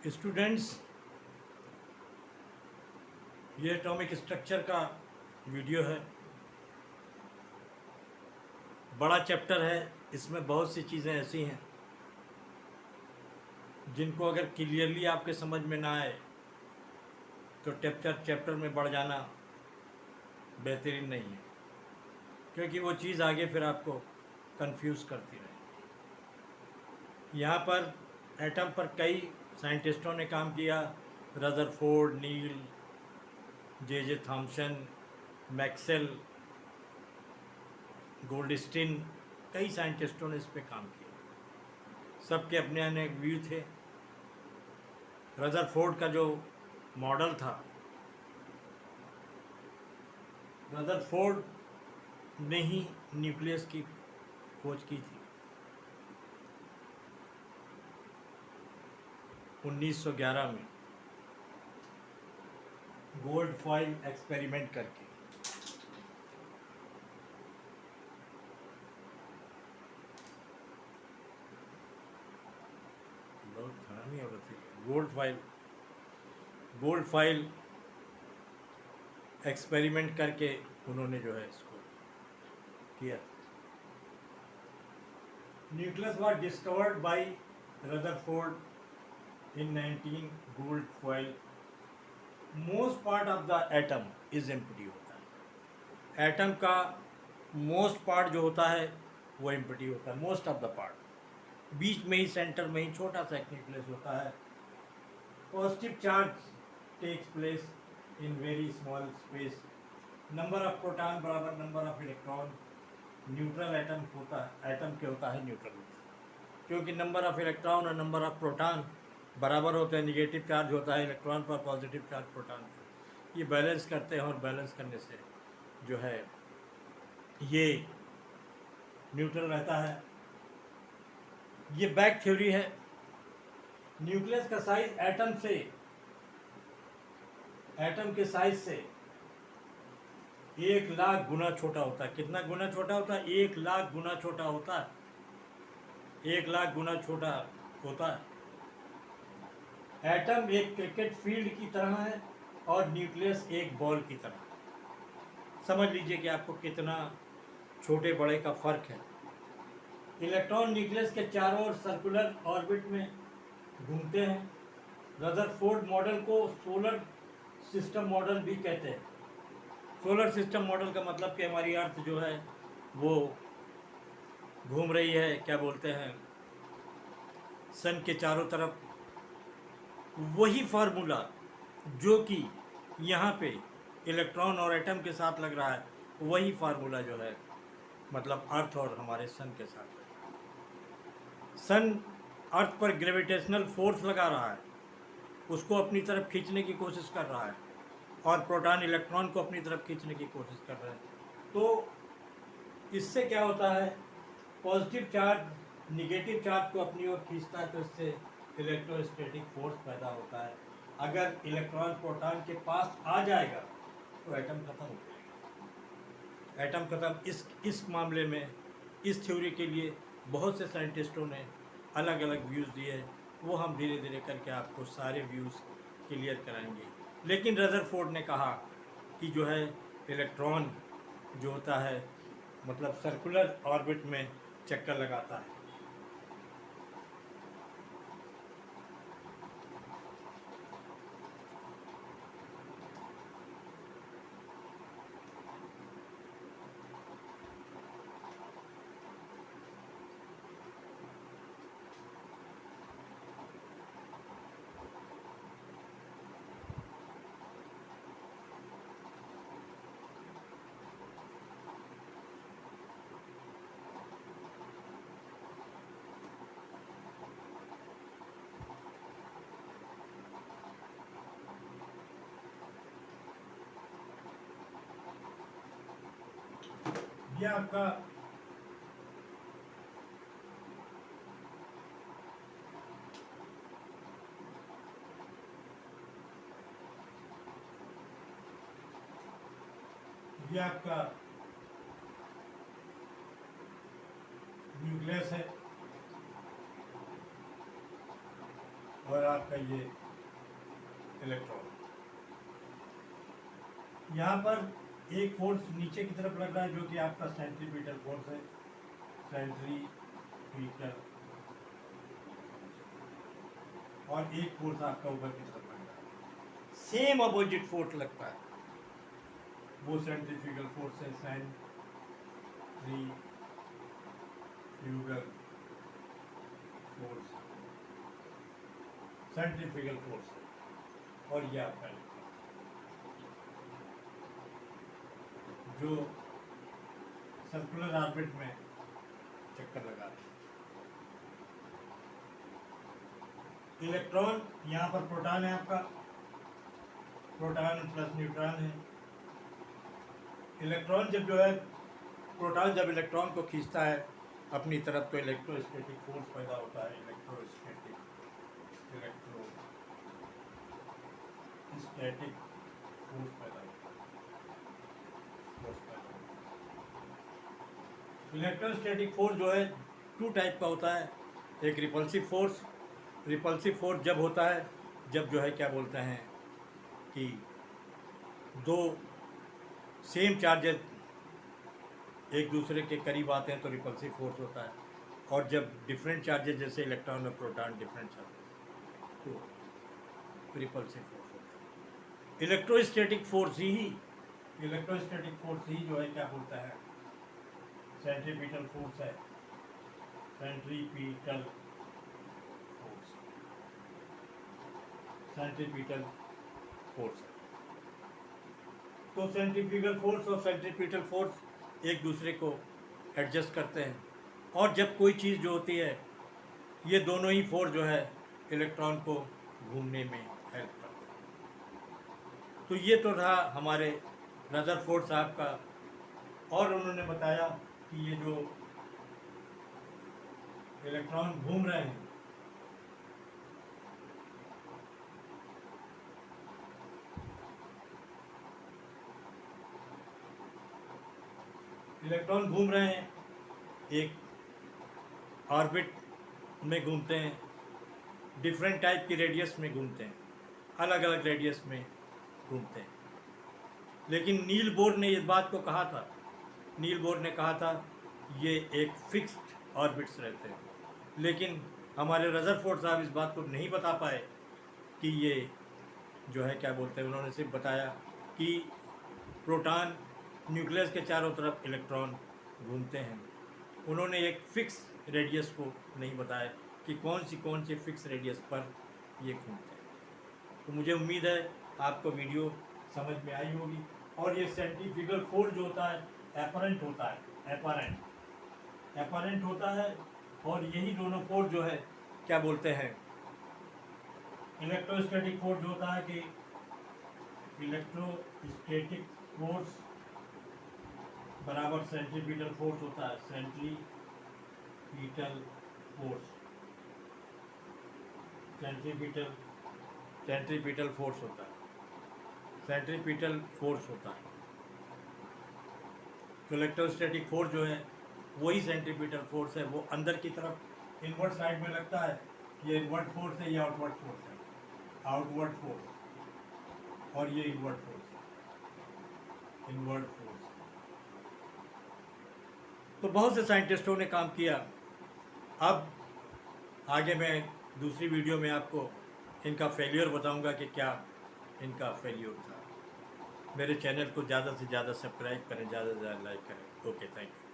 Students, ये atomic structure का video है। बड़ा चैप्टर है, इसमें बहुत सी चीज़ें ऐसी हैं जिनको अगर क्लियरली आपके समझ में ना आए तो चैप्टर में बढ़ जाना बेहतरीन नहीं है, क्योंकि वो चीज़ आगे फिर आपको कंफ्यूज करती रहेगी। यहाँ पर एटम पर कई साइंटिस्टों ने काम किया। रदरफोर्ड, नील, जे थॉम्सन, मैक्सवेल, गोल्डस्टीन, कई साइंटिस्टों ने इस पे काम किया। सबके अपने अनेक व्यू थे। रदरफोर्ड का जो मॉडल था, रदरफोर्ड ने ही न्यूक्लियस की खोज की थी 1911 में, गोल्ड फॉइल एक्सपेरिमेंट करके। बहुत खाना नहीं हो रहा था। गोल्ड फाइल एक्सपेरिमेंट करके उन्होंने जो है इसको किया। Nucleus was discovered by Rutherford in 19 gold foil. Most part of the atom is empty होता है। एटम का मोस्ट पार्ट जो होता है वो एम्प्टी होता है, मोस्ट ऑफ द पार्ट। बीच में ही, सेंटर में ही छोटा सा एक न्यूक्लियस होता है। Positive charge takes place in very small space. Number of proton बराबर number of electron. Neutral atom के होता है न्यूट्रल, क्योंकि नंबर ऑफ इलेक्ट्रॉन और नंबर ऑफ प्रोटॉन बराबर होते हैं। निगेटिव चार्ज होता है इलेक्ट्रॉन पर, पॉजिटिव चार्ज प्रोटॉन पर। ये बैलेंस करते हैं और बैलेंस करने से जो है ये न्यूट्रल रहता है। ये बैक थ्योरी है। न्यूक्लियस का साइज एटम के साइज से 1,00,000 गुना छोटा होता है। कितना गुना छोटा होता है? 1,00,000 गुना छोटा होता है। 1,00,000 गुना छोटा होता है। एटम एक क्रिकेट फील्ड की तरह है और न्यूक्लियस एक बॉल की तरह। समझ लीजिए कि आपको कितना छोटे बड़े का फर्क है। इलेक्ट्रॉन न्यूक्लियस के चारों ओर सर्कुलर ऑर्बिट में घूमते हैं। रदरफोर्ड मॉडल को सोलर सिस्टम मॉडल भी कहते हैं। सोलर सिस्टम मॉडल का मतलब कि हमारी अर्थ जो है वो घूम रही है, क्या बोलते हैं, सन के चारों तरफ। वही फार्मूला जो कि यहाँ पे इलेक्ट्रॉन और एटम के साथ लग रहा है, वही फार्मूला जो है मतलब अर्थ और हमारे सन के साथ। सन अर्थ पर ग्रेविटेशनल फोर्स लगा रहा है, उसको अपनी तरफ खींचने की कोशिश कर रहा है, और प्रोटॉन इलेक्ट्रॉन को अपनी तरफ खींचने की कोशिश कर रहे हैं। तो इससे क्या होता है, पॉजिटिव चार्ज निगेटिव चार्ज को अपनी ओर खींचता है, तो इससे इलेक्ट्रोस्टैटिक फोर्स पैदा होता है। अगर इलेक्ट्रॉन प्रोटॉन के पास आ जाएगा तो एटम खत्म हो जाएगा। एटम खत्म। इस मामले में, इस थ्योरी के लिए बहुत से साइंटिस्टों ने अलग अलग व्यूज़ दिए। वो हम धीरे धीरे करके आपको सारे व्यूज़ क्लियर कराएंगे। लेकिन रदरफोर्ड ने कहा कि जो है इलेक्ट्रॉन जो होता है मतलब सर्कुलर ऑर्बिट में चक्कर लगाता है। ये आपका ये आपका न्यूक्लियस है और आपका ये इलेक्ट्रॉन। यहाँ पर एक फोर्स नीचे की तरफ लग रहा है जो कि आपका सेंट्रीपिटल फोर्स है, सेंट्रीपिटल, और एक फोर्स आपका ऊपर की तरफ लग रहा है, सेम अपोजिट फोर्स लगता है, वो सेंट्रीफ्यूगल फोर्स है, सेंट्रीफ्यूगल फोर्स, सेंट्रीफ्यूगल फोर्स है। और ये आपका जो सर्कुलर ऑर्बिट में चक्कर लगा रहे हैं। इलेक्ट्रॉन, यहाँ पर प्रोटॉन है आपका, प्रोटॉन प्लस न्यूट्रॉन है। इलेक्ट्रॉन जब जो है, प्रोटॉन जब इलेक्ट्रॉन को खींचता है अपनी तरफ तो इलेक्ट्रोस्टैटिक फोर्स पैदा होता है, इलेक्ट्रोस्टैटिक फोर्स पैदा होता है। इलेक्ट्रोस्टैटिक फोर्स जो है टू टाइप का होता है, एक रिपल्सिव फोर्स। रिपल्सिव फोर्स जब होता है जब जो है क्या बोलते हैं कि दो सेम चार्जेस एक दूसरे के करीब आते हैं तो रिपल्सिव फोर्स होता है, और जब डिफरेंट चार्जेस जैसे इलेक्ट्रॉन और प्रोटॉन डिफरेंट चार्जेस तो रिपल्सिव फोर्स होता है। इलेक्ट्रोस्टैटिक फोर्स ही जो है क्या बोलता है सेंट्रीपिटल फोर्स है, सेंट्रीपिटल फोर्स, सेंट्रीपिटल फोर्स है। तो सेंट्रीफ्यूगल फोर्स और सेंट्रीपिटल फोर्स एक दूसरे को एडजस्ट करते हैं, और जब कोई चीज़ जो होती है ये दोनों ही फोर्स जो है इलेक्ट्रॉन को घूमने में हेल्प करते हैं। तो ये तो रहा हमारे रदरफोर्ड साहब का, और उन्होंने बताया कि ये जो इलेक्ट्रॉन घूम रहे हैं एक ऑर्बिट में घूमते हैं, डिफरेंट टाइप की रेडियस में घूमते हैं, अलग अलग रेडियस में घूमते हैं। लेकिन नील बोर ने इस बात को कहा था, नील बोर ने कहा था ये एक फिक्स्ड ऑर्बिट्स रहते हैं, लेकिन हमारे रदरफोर्ड साहब इस बात को नहीं बता पाए कि ये जो है क्या बोलते हैं, उन्होंने सिर्फ बताया कि प्रोटॉन न्यूक्लियस के चारों तरफ इलेक्ट्रॉन घूमते हैं। उन्होंने एक फिक्स रेडियस को नहीं बताया कि कौन सी फिक्स रेडियस पर ये घूमते हैं। तो मुझे उम्मीद है आपको वीडियो समझ में आई होगी। और ये सेंट्रीफ्यूगल फोर्स जो होता है एपरेंट होता है, एपरेंट होता है, और यही दोनों फोर्स जो है क्या बोलते हैं इलेक्ट्रोस्टैटिक फोर्स जो होता है कि इलेक्ट्रोस्टैटिक फोर्स बराबर सेंट्रीपिटल फोर्स होता है, सेंट्रीपिटल फोर्स, सेंट्रीपिटल फोर्स होता है, सेंट्रीपिटल फोर्स होता है। तो इलेक्ट्रोस्टैटिक फोर्स जो है वही सेंट्रीपिटल फोर्स है, वो अंदर की तरफ इनवर्ट साइड में लगता है। ये इनवर्ट फोर्स है, ये आउटवर्ड फोर्स है, आउटवर्ड फोर्स, और ये इनवर्ट फोर्स है, इनवर्ट फोर्स। तो बहुत से साइंटिस्टों ने काम किया। अब आगे मैं दूसरी वीडियो में आपको इनका फेलियर बताऊंगा कि क्या इनका फेलियर था। मेरे चैनल को ज़्यादा से ज़्यादा सब्सक्राइब करें, ज़्यादा से ज़्यादा लाइक करें। Okay, thank you.